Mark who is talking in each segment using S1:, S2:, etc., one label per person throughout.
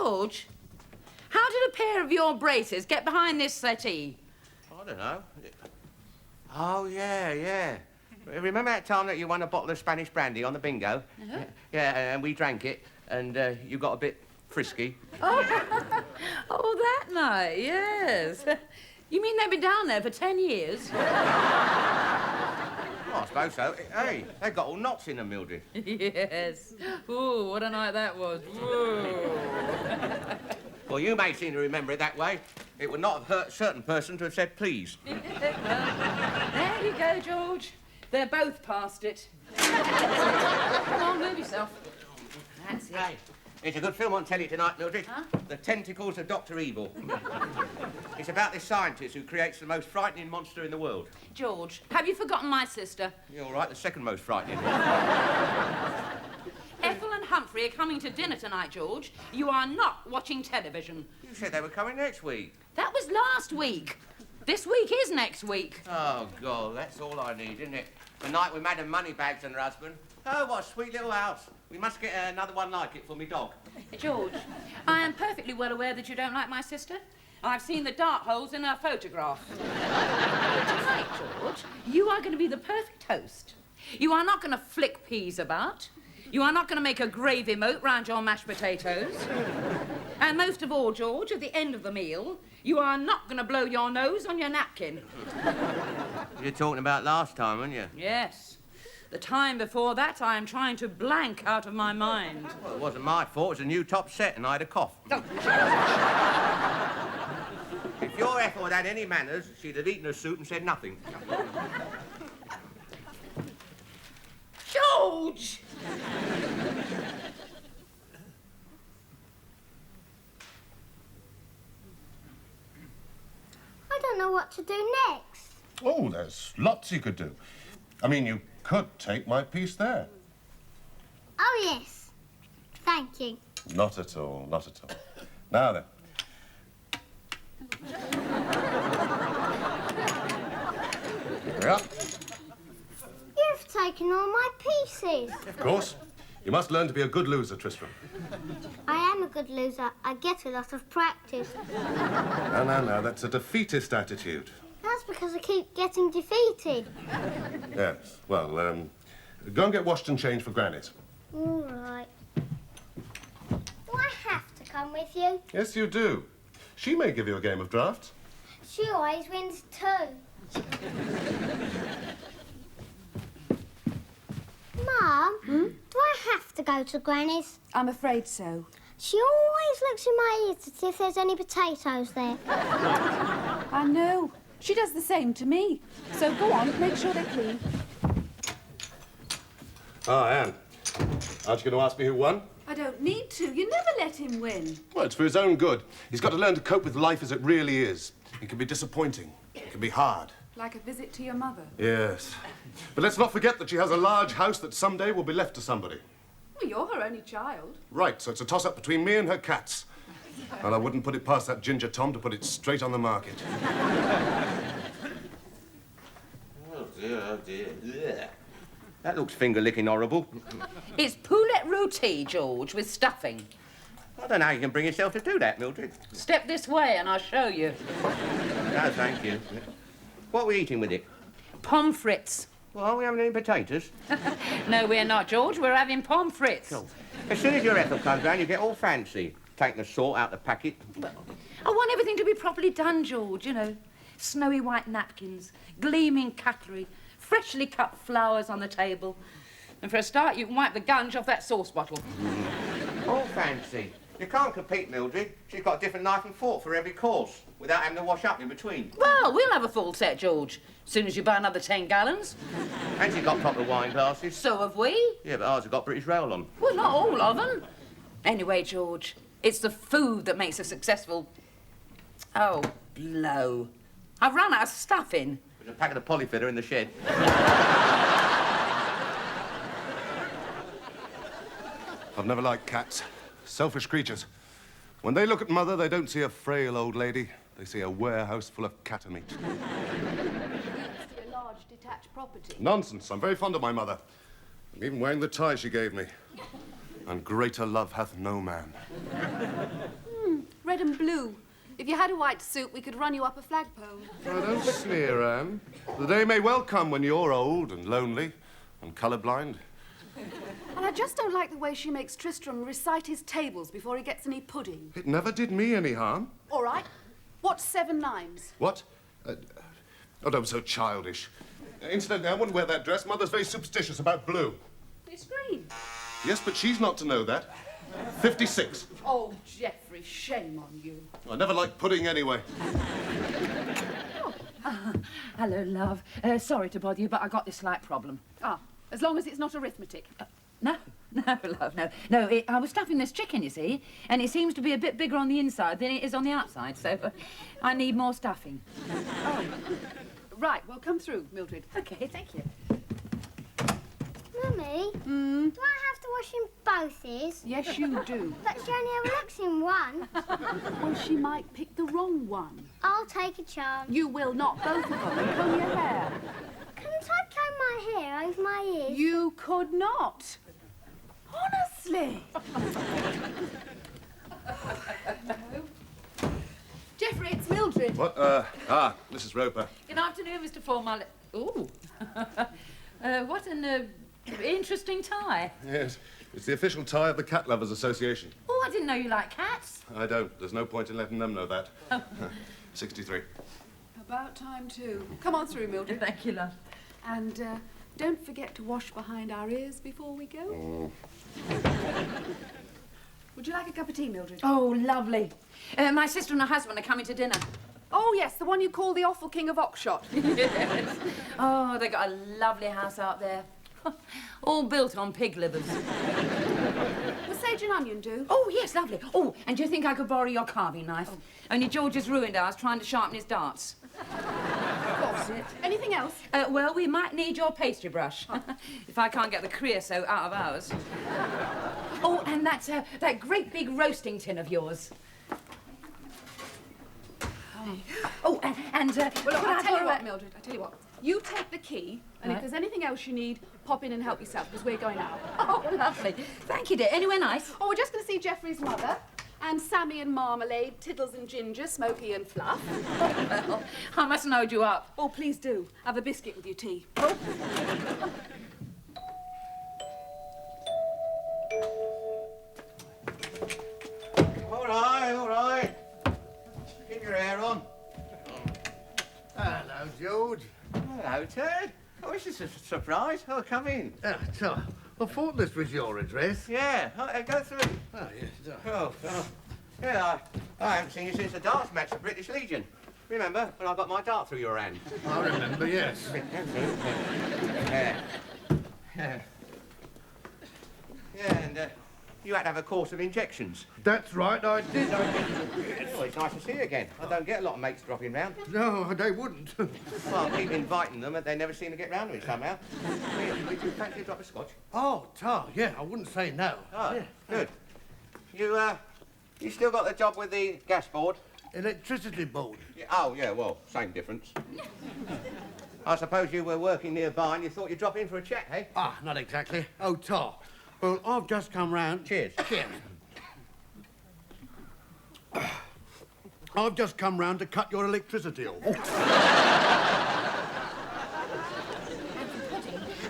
S1: George, how did a pair of your braces get behind this settee?
S2: I don't know. Oh, yeah. Remember that time that you won a bottle of Spanish brandy on the bingo?
S1: Uh-huh.
S2: Yeah, and we drank it, and you got a bit frisky.
S1: Oh, that night, yes. You mean they've been down there for 10 years?
S2: Well, I suppose so. Hey, they got all knots in them, Mildred.
S1: Yes. Ooh, what a night that was. Ooh.
S2: Well, you may seem to remember it that way. It would not have hurt a certain person to have said please.
S1: There you go, George. They're both past it. Come on, move yourself. That's it.
S2: Hey, it's a good film on telly tonight, Mildred.
S1: Huh?
S2: The Tentacles of Dr. Evil. It's about this scientist who creates the most frightening monster in the world.
S1: George, have you forgotten my sister?
S2: You're all right, the second most frightening.
S1: Ethel and Humphrey are coming to dinner tonight, George. You are not watching television.
S2: You said they were coming next week.
S1: That was last week. This week is next week.
S2: Oh, God, that's all I need, isn't it? The night with Madam Moneybags and her husband. Oh, what a sweet little house. We must get another one like it for me dog.
S1: George, I am perfectly well aware that you don't like my sister. I've seen the dart holes in her photograph. Tonight, George, you are going to be the perfect host. You are not going to flick peas about. You are not going to make a gravy moat round your mashed potatoes. And most of all, George, at the end of the meal, you are not going to blow your nose on your napkin.
S2: You're talking about last time, aren't you?
S1: Yes. The time before that, I am trying to blank out of my mind.
S2: Well, it wasn't my fault. It was a new top set and I had a cough.
S1: Oh.
S2: If your Ethel had had any manners, she'd have eaten her soup and said nothing.
S1: George!
S3: I don't know what to do next.
S4: Oh, there's lots you could do. I mean, you could take my piece there.
S3: Oh, yes. Thank you.
S4: Not at all, not at all. Now then. Here we are.
S3: You've taken all my pieces.
S4: Of course. You must learn to be a good loser, Tristram.
S3: I am a good loser. I get a lot of practice.
S4: No. That's a defeatist attitude.
S3: That's because I keep getting defeated.
S4: Yes. Well, go and get washed and changed for Granny's.
S3: All right. Do I have to come with you?
S4: Yes, you do. She may give you a game of drafts.
S3: She always wins too. Mum, do I have to go to Granny's?
S5: I'm afraid so.
S3: She always looks in my ears to see if there's any potatoes there.
S5: I know. She does the same to me. So go on, make sure they're clean.
S4: Oh, Anne. Aren't you going to ask me who won?
S5: I don't need to. You never let him win.
S4: Well, it's for his own good. He's got to learn to cope with life as it really is. It can be disappointing. It can be hard.
S5: Like a visit to your mother.
S4: Yes. But let's not forget that she has a large house that someday will be left to somebody.
S5: Well, you're her only child.
S4: Right, so it's a toss-up between me and her cats. And I wouldn't put it past that Ginger Tom to put it straight on the market.
S2: Oh, dear. Ugh. That looks finger-licking horrible.
S1: It's poulet rôti, George, with stuffing.
S2: I don't know how you can bring yourself to do that, Mildred.
S1: Step this way and I'll show you.
S2: No, thank you. What are we eating with it?
S1: Pommes frites.
S2: Well, are we having any potatoes?
S1: No, we're not, George. We're having pommes frites.
S2: Oh. As soon as your Ethel comes round, you get all fancy. Taking the salt out the packet.
S1: I want everything to be properly done, George, you know. Snowy white napkins, gleaming cutlery, freshly cut flowers on the table. And for a start, you can wipe the gunge off that sauce bottle.
S2: All fancy. You can't compete, Mildred. She's got a different knife and fork for every course, without having to wash up in between.
S1: Well, we'll have a full set, George, as soon as you buy another 10 gallons.
S2: And she's got proper wine glasses.
S1: So have we.
S2: Yeah, but ours have got British Rail on.
S1: Well, not all of them. Anyway, George, it's the food that makes us successful. Oh, blow. I've run out of stuffing.
S2: There's a packet of polyfiller in the shed.
S4: I've never liked cats. Selfish creatures. When they look at Mother, they don't see a frail old lady. They see a warehouse full of cat meat.
S5: A large detached property.
S4: Nonsense. I'm very fond of my mother. I'm even wearing the tie she gave me. And greater love hath no man.
S5: red and blue. If you had a white suit, we could run you up a flagpole.
S4: Oh, don't sneer, Anne. The day may well come when you're old and lonely and colourblind.
S5: And I just don't like the way she makes Tristram recite his tables before he gets any pudding.
S4: It never did me any harm.
S5: All right. What's 7 9s?
S4: What? Oh, don't be so childish. Incidentally, I wouldn't wear that dress. Mother's very superstitious about blue.
S5: It's green.
S4: Yes, but she's not to know that. 56.
S5: Oh, Geoffrey, shame on you.
S4: I never liked pudding anyway.
S1: Hello, love. Sorry to bother you, but I got this slight problem.
S5: Ah, as long as it's not arithmetic.
S1: No, love, no. No, I was stuffing this chicken, you see, and it seems to be a bit bigger on the inside than it is on the outside, so I need more stuffing.
S5: Oh. Right, well, come through, Mildred.
S1: Okay, thank you.
S3: Mummy, do I have to wash in both ears?
S5: Yes, you do.
S3: But she only ever looks in one.
S5: Well, she might pick the wrong one.
S3: I'll take a chance.
S5: You will not, both of them. And comb your hair.
S3: Couldn't I comb my hair over my ears?
S5: You could not. Honestly. Geoffrey, it's Mildred.
S4: What? Mrs. Roper.
S1: Good afternoon, Mr. Formal. Ooh. What an interesting tie.
S4: Yes, it's the official tie of the Cat Lovers Association.
S1: Oh, I didn't know you like cats.
S4: I don't. There's no point in letting them know that. 63.
S5: About time, too. Come on through, Mildred.
S1: Thank you, love.
S5: And don't forget to wash behind our ears before we go. Would you like a cup of tea, Mildred?
S1: Oh, lovely. My sister and her husband are coming to dinner.
S5: Oh, yes, the one you call the awful king of Oxshott.
S1: Yes. Oh, they got a lovely house out there. All built on pig livers.
S5: Will sage and onion do?
S1: Oh, yes, lovely. Oh, and do you think I could borrow your carving knife? Only George has ruined ours trying to sharpen his darts.
S5: Of course. Anything else?
S1: Well, we might need your pastry brush. If I can't get the creosote out of ours. Oh, and that great big roasting tin of yours. Oh, and
S5: Well, look,
S1: could
S5: I'll
S1: I
S5: tell you
S1: borrow
S5: what, Mildred, I'll tell you what. You take the key, and if
S1: Right.
S5: there's anything else you need, pop in and help yourself, because we're going out.
S1: Oh, lovely. Thank you, dear. Anywhere nice?
S5: Oh, we're just going to see Geoffrey's mother, and Sammy and Marmalade, Tiddles and Ginger, Smoky and Fluff.
S1: Well, I mustn't hold you up.
S5: Oh, please do. Have a biscuit with your tea.
S2: All right. Keep your hair on.
S6: Hello, George.
S2: Hello, Ted. Oh, this is a surprise. Oh, come in.
S6: So, I thought this was your address.
S2: Yeah, go through.
S6: Oh, yes.
S2: Oh. Yeah, I haven't seen you since the darts match at British Legion. Remember when I got my dart through your hand?
S6: I remember, yes.
S2: Yeah. Yeah, and you had to have a course of injections.
S6: That's right, I did.
S2: Oh, it's nice to see you again. I don't get a lot of mates dropping round.
S6: No, they wouldn't.
S2: Well, I keep inviting them, but they never seem to get round to it somehow. Would you fancy a drop of scotch?
S6: Oh, Tar, yeah, I wouldn't say no.
S2: Oh,
S6: Yeah.
S2: good. You still got the job with the gas board?
S6: Electricity board.
S2: Yeah, oh, yeah, well, same difference. I suppose you were working nearby and you thought you'd drop in for a chat, eh?
S6: Ah, not exactly. Oh, Tar. Well, I've just come round.
S2: Cheers.
S6: Cheers. I've just come round to cut your electricity off.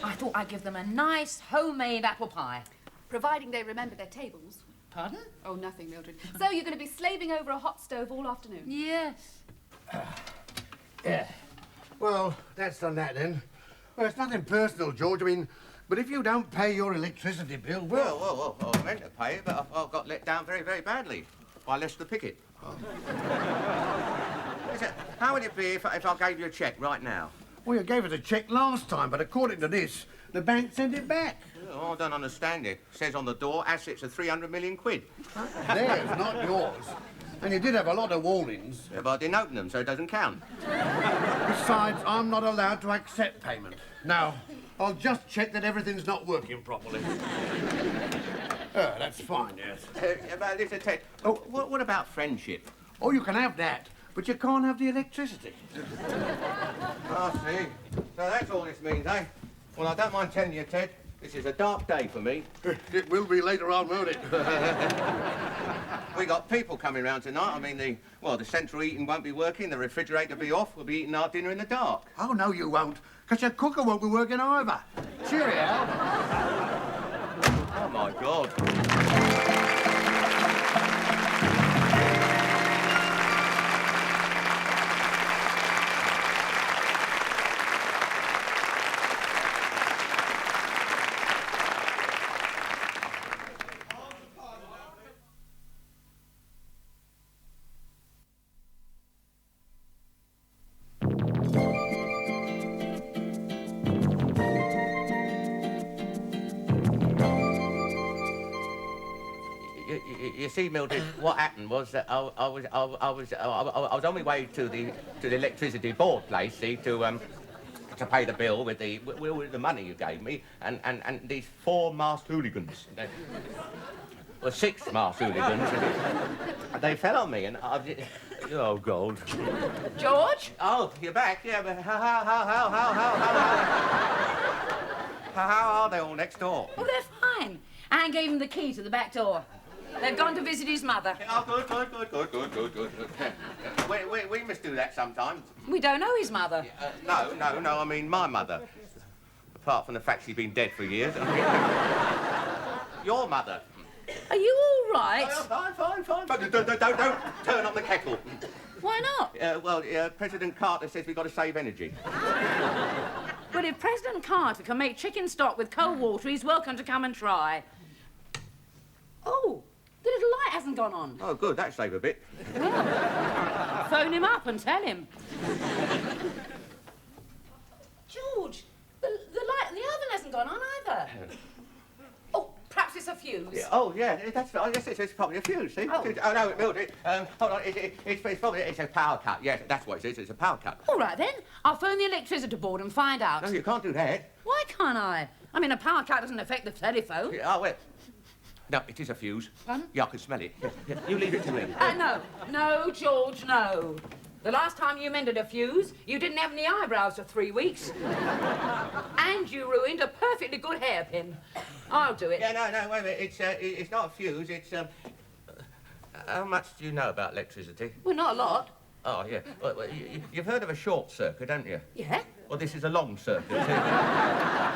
S1: I thought I'd give them a nice homemade apple pie.
S5: Providing they remember their tables.
S1: Pardon?
S5: Oh, nothing, Mildred. So you're going to be slaving over a hot stove all afternoon?
S1: Yes.
S6: Yeah. Well, that's done that then. Well, it's nothing personal, George. I mean, but if you don't pay your electricity bill,
S2: Well, I meant to pay it, but I got let down very, very badly by Lester Pickett. Listen, how would it be if I gave you a cheque right now?
S6: Well, you gave us a cheque last time, but according to this, the bank sent it back.
S2: Oh, I don't understand it. It says on the door, assets of 300 million quid.
S6: Theirs, not yours. And you did have a lot of warnings.
S2: Yeah, but I didn't open them, so it doesn't count.
S6: Besides, I'm not allowed to accept payment. Now, I'll just check that everything's not working properly. That's fine, yes.
S2: But listen, Ted, what about friendship?
S6: Oh, you can have that, but you can't have the electricity.
S2: I see. So that's all this means, eh? Well, I don't mind telling you, Ted, This is a dark day for me.
S6: It will be later on, won't it?
S2: We got people coming round tonight. I mean, the central heating won't be working, the refrigerator will be off. We'll be eating our dinner in the dark.
S6: Oh, no, you won't. Because your cooker won't be working either. Cheerio.
S2: Oh, my God. You see, Mildred, what happened was that I was on my way to the electricity board place, see, to pay the bill with the money you gave me, and these 4 masked hooligans, well, 6 masked hooligans, they fell on me, and oh God.
S1: George?
S2: Oh, you're back, yeah, but how are they all next door?
S1: Oh, they're fine. Anne gave him the key to the back door. They've gone to visit his mother.
S2: Oh, good. We must do that sometimes.
S1: We don't know his mother.
S2: No, I mean my mother. Apart from the fact she's been dead for years. Your mother.
S1: Are you all right?
S2: Oh, fine. But don't turn on the kettle.
S1: Why not?
S2: President Carter says we've got to save energy.
S1: But if President Carter can make chicken stock with cold water, he's welcome to come and try. Oh, the little light hasn't gone on.
S2: Oh, good, that'll save a bit.
S1: Phone him up and tell him. George, the light in the oven hasn't gone on either. Oh, perhaps it's a fuse.
S2: Yeah, that's right. Yes, it's probably a fuse, see?
S1: Oh.
S2: No, Mildred, hold on, it's probably a power cut. Yes, that's what it is, it's a power cut.
S1: All right, then. I'll phone the electricity board and find out.
S2: No, you can't do that.
S1: Why can't I? I mean, a power cut doesn't affect the telephone.
S2: Oh, well. No, it is a fuse.
S1: Pardon?
S2: Yeah, I can smell it. Yeah, you leave it to me.
S1: No, George, no. The last time you mended a fuse, you didn't have any eyebrows for 3 weeks. And you ruined a perfectly good hairpin. I'll do it.
S2: Yeah, no, wait a minute. It's not a fuse, it's, how much do you know about electricity?
S1: Well, not a lot.
S2: Oh, yeah. Well, you've heard of a short circuit, haven't you?
S1: Yeah?
S2: Well, this is a long circuit.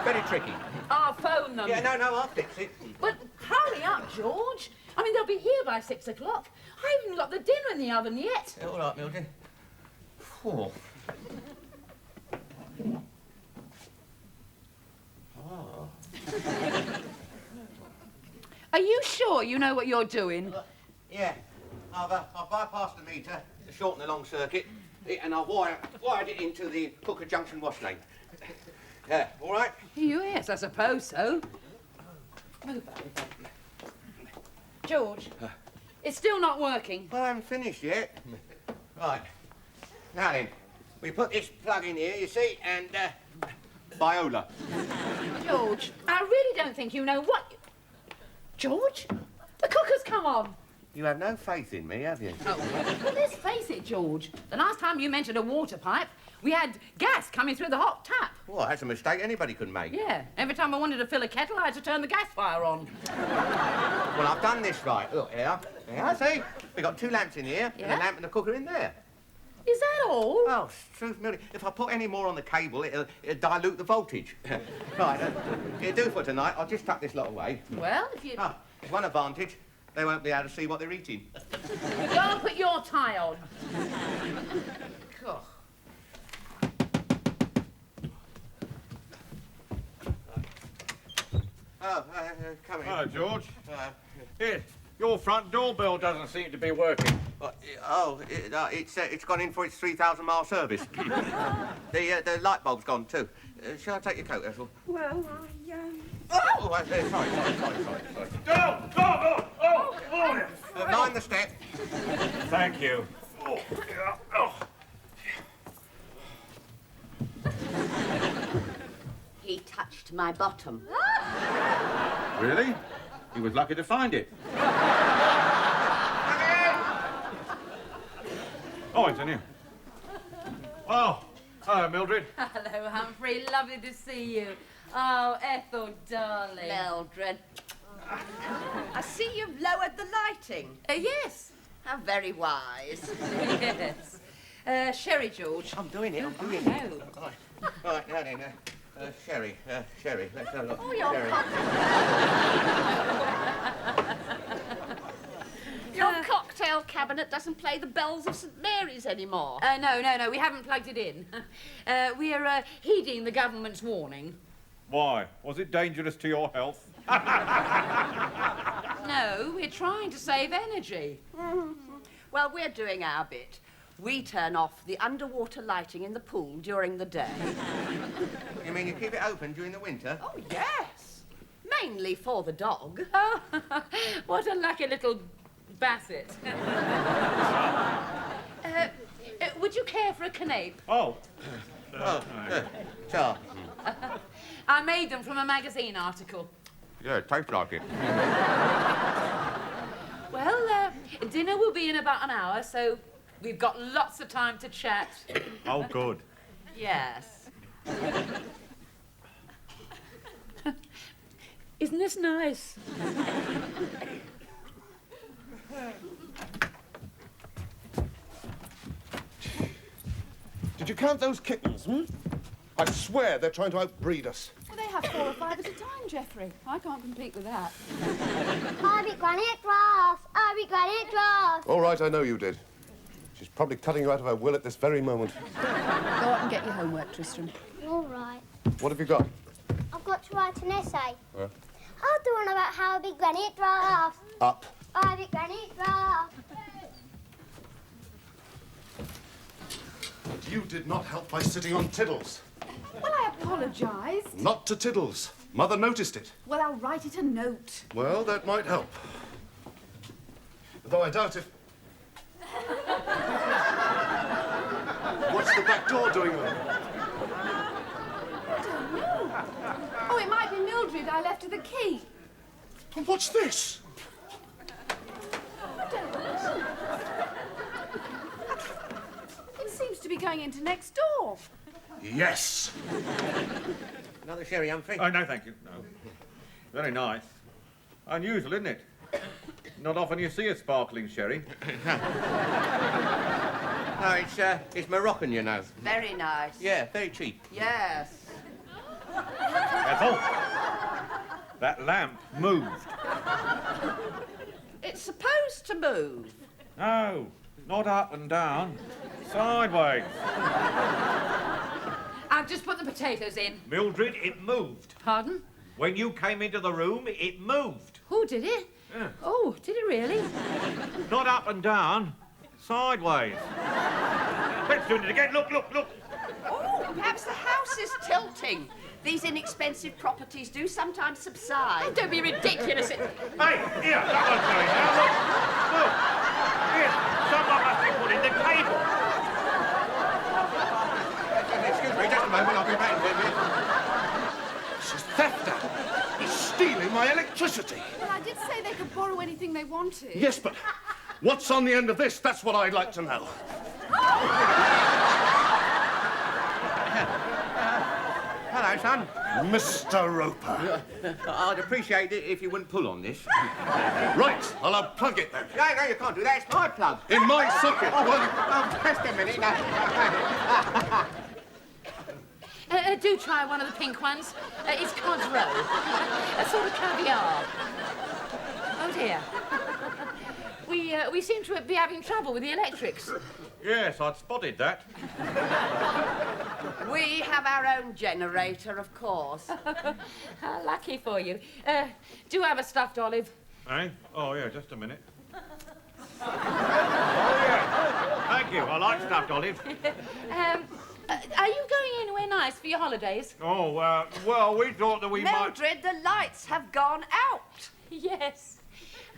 S2: Very tricky.
S1: I'll phone them.
S2: Yeah, no, I'll fix it.
S1: But hurry up, George. I mean, they'll be here by 6 o'clock. I haven't got the dinner in the oven yet.
S2: All right, Mildred. Oh.
S1: Are you sure you know what you're doing?
S2: Yeah. I've bypassed the meter to shorten the long circuit, and I've wired it into the cooker junction wash main. Yeah, all right?
S1: Yes, I suppose so. George, it's still not working.
S2: Well, I haven't finished yet. Right. Now then, we put this plug in here, you see, and, Viola.
S1: George, I really don't think you know what... George, the cooker's come on.
S2: You have no faith in me, have you?
S1: Oh, well, let's face it, George. The last time you mentioned a water pipe, we had gas coming through the hot tap.
S2: Well, that's a mistake anybody could make.
S1: Yeah, every time I wanted to fill a kettle, I had to turn the gas fire on.
S2: Well, I've done this right. Look, here. Here, see? We've got 2 lamps in here,
S1: Yeah?
S2: and a lamp and a cooker in there.
S1: Is that all?
S2: Oh, truth, Millie, if I put any more on the cable, it'll dilute the voltage. Right, it'll do for tonight. I'll just tuck this lot away.
S1: Well, if you...
S2: Ah, there's one advantage. They won't be able to see what they're eating.
S1: Go and put your tie on. God.
S2: Oh, come in.
S7: Hello, George. Here, your front doorbell doesn't seem to be working.
S2: It's gone in for its 3,000-mile service. The light bulb's gone too. Shall I take your coat, Ethel?
S5: Well,
S2: Sorry.
S7: Oh!
S2: Mind the step.
S7: Thank you.
S8: He touched my bottom.
S7: Really? He was lucky to find it. Oh, it's in here. Oh, hello, Mildred.
S1: Hello, Humphrey. Lovely to see you. Oh, Ethel, darling.
S8: Mildred. I see you've lowered the lighting.
S1: Yes.
S8: How very wise.
S1: Yes. Sherry, George.
S2: I'm doing it. I'm doing
S1: No.
S2: it. Right, now then. Sherry. Let's have a look.
S8: Oh, your
S2: Sherry.
S8: Your cocktail cabinet doesn't play the bells of St Mary's anymore.
S1: No, we haven't plugged it in. We're heeding the government's warning.
S7: Why? Was it dangerous to your health?
S1: No, we're trying to save energy.
S8: Well, we're doing our bit. We turn off the underwater lighting in the pool during the day.
S2: You mean you keep it open during the winter?
S8: Oh, yes. Mainly for the dog.
S1: Oh, what a lucky little Basset. Would you care for a canape?
S7: Oh.
S2: Sure.
S1: I made them from a magazine article.
S2: Yeah, it tastes like it.
S1: Well, dinner will be in about an hour, so we've got lots of time to chat.
S7: Oh, good.
S8: Yes.
S1: Isn't this nice?
S4: Did you count those kittens, I swear they're trying to outbreed us.
S5: Well, they have 4 or 5 at a time, Geoffrey. I can't compete with that.
S3: I be granite grass. I be granite grass.
S4: All right, I know you did. She's probably cutting you out of her will at this very moment.
S5: Go out and get your homework, Tristram.
S3: All right.
S4: What have you got?
S3: I've got to write an essay.
S4: Huh?
S3: I'll do one about how I be granite grass.
S4: Up.
S3: I be granite grass.
S4: You did not help by sitting on Tiddles.
S5: Well, I apologise.
S4: Not to Tiddles. Mother noticed it.
S5: Well, I'll write it a note.
S4: Well, that might help. Though I doubt if... What's the back door doing there?
S5: I don't know. Oh, it might be Mildred. I left her the key.
S4: And what's this?
S5: I don't know. It seems to be going into next door.
S4: Yes.
S2: Another sherry, Humphrey?
S7: Oh, no, thank you. No. Very nice. Unusual, isn't it? Not often you see a sparkling sherry.
S2: No, it's Moroccan, you know.
S8: Very nice.
S2: Yeah, very cheap.
S8: Yes.
S7: Ethel, that lamp moved.
S8: It's supposed to move.
S7: No, not up and down. Sideways.
S1: I've just put the potatoes in.
S7: Mildred, it moved.
S1: Pardon?
S7: When you came into the room, it moved.
S1: Oh, did it?
S7: Yeah.
S1: Oh, did it really?
S7: Not up and down, sideways. Let's do it again. Look.
S8: Oh, perhaps the house is tilting. These inexpensive properties do sometimes subside.
S1: Oh, don't be ridiculous.
S7: Hey, here, that one's going now. Look. Here, someone must be putting the cable.
S2: Excuse me, just a moment, I'll be back with you.
S4: This is theft now. He's stealing my electricity.
S5: Well, I did say they could borrow anything they wanted.
S4: Yes, but what's on the end of this? That's what I'd like to know.
S2: Hello, son.
S4: Mr. Roper.
S2: I'd appreciate it if you wouldn't pull on this.
S4: Right, I'll unplug it then.
S2: No, you can't do that. It's my plug.
S4: In my socket.
S2: Just a minute. No.
S1: Do try one of the pink ones. It's cod's roe. A sort of caviar. Oh, dear. We seem to be having trouble with the electrics.
S7: Yes, I'd spotted that.
S8: We have our own generator, of course.
S1: How lucky for you. Do have a stuffed olive.
S7: Eh? Oh, yeah, just a minute. Oh, yeah. Thank you. I like stuffed olives.
S1: Are you going anywhere nice for your holidays?
S7: Oh, well, we thought that we might...
S8: Mildred, the lights have gone out.
S1: Yes.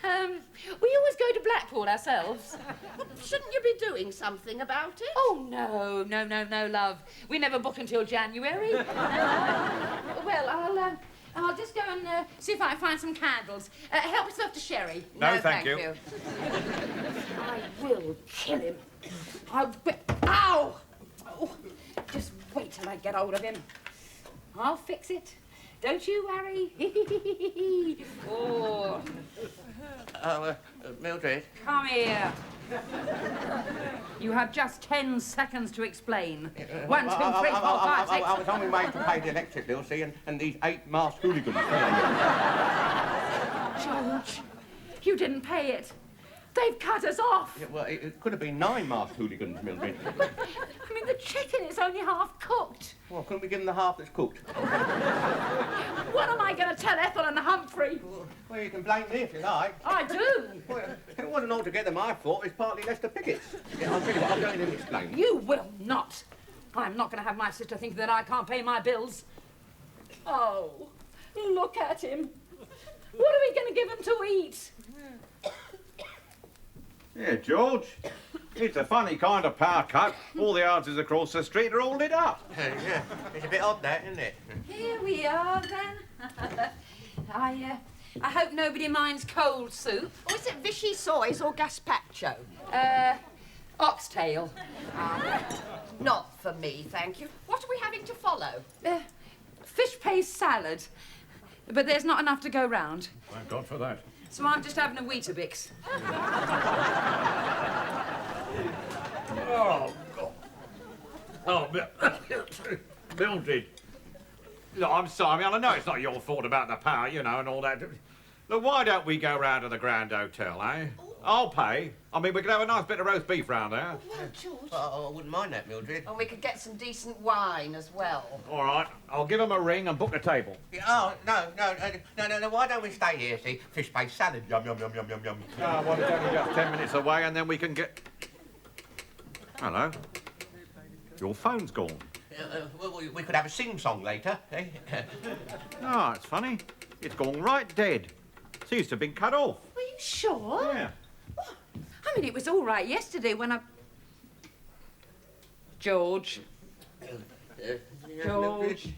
S1: We always go to Blackpool ourselves.
S8: Shouldn't you be doing something about it?
S1: Oh, no, love. We never book until January. Well, I'll just go and see if I can find some candles. Help yourself to sherry.
S7: No, thank you.
S1: I will kill him. Ow! Oh, just wait till I get hold of him. I'll fix it. Don't you worry. Oh,
S2: Mildred.
S1: come here. You have just 10 seconds to explain. 1, 2, 3, 4, 5, 6.
S2: I was on my way to pay the electric bill, see, and these 8 masked hooligans.
S1: George, you didn't pay it. They've cut us off.
S2: Yeah, well, it could have been 9 masked hooligans, Mildred.
S1: I mean, the chicken is only half cooked.
S2: Well, couldn't we give them the half that's cooked?
S1: What am I going to tell Ethel and Humphrey?
S2: Well, you can blame me if you like.
S1: I do.
S2: Well, it wasn't altogether my fault. It's partly Lester Pickett's. Yeah, I'll tell you what, I'll go in and explain.
S1: You will not. I'm not going to have my sister thinking that I can't pay my bills. Oh, look at him. What are we going to give him to eat?
S7: Yeah, George. It's a funny kind of power cut. All the houses across the street are all lit up.
S2: Yeah, it's a bit odd, that, isn't it?
S1: Here we are, then. I hope nobody minds cold soup.
S8: Or is it Vichy soys or gazpacho?
S1: Oxtail.
S8: Not for me, thank you. What are we having to follow?
S1: Fish paste salad. But there's not enough to go round.
S7: Thank God for that.
S1: So I'm just having a Weetabix.
S7: Oh, God. Oh, Mildred. Look, I'm sorry. I mean, I know it's not your fault about the power, you know, and all that. Look, why don't we go round to the Grand Hotel, eh? I'll pay. I mean, we could have a nice bit of roast beef round there.
S8: Well, George.
S2: I wouldn't mind that, Mildred.
S8: And we could get some decent wine as well.
S7: All right, I'll give him a ring and book a table.
S2: Yeah, oh, no, why don't we stay here, see? Fish paste salad, yum, yum, yum, yum, yum, yum.
S7: No, well, it's only just 10 minutes away, and then we can get... Hello. Your phone's gone.
S2: Well, we could have a sing-song later, eh?
S7: Oh, it's funny. It's gone right dead. Seems to have been cut off.
S1: Are you sure?
S7: Yeah.
S1: I mean, it was all right yesterday when I... George. George.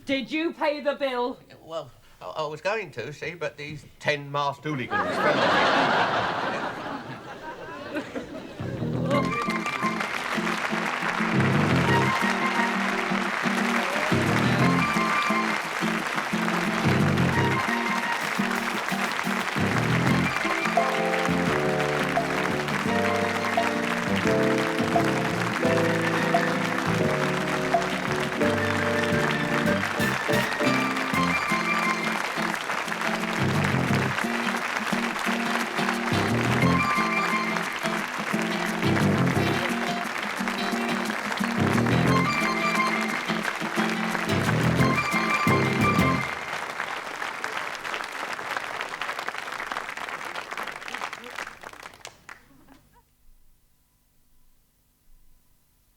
S1: Did you pay the bill?
S2: Well, I was going to, see, but these 10 masked hooligans fell on me.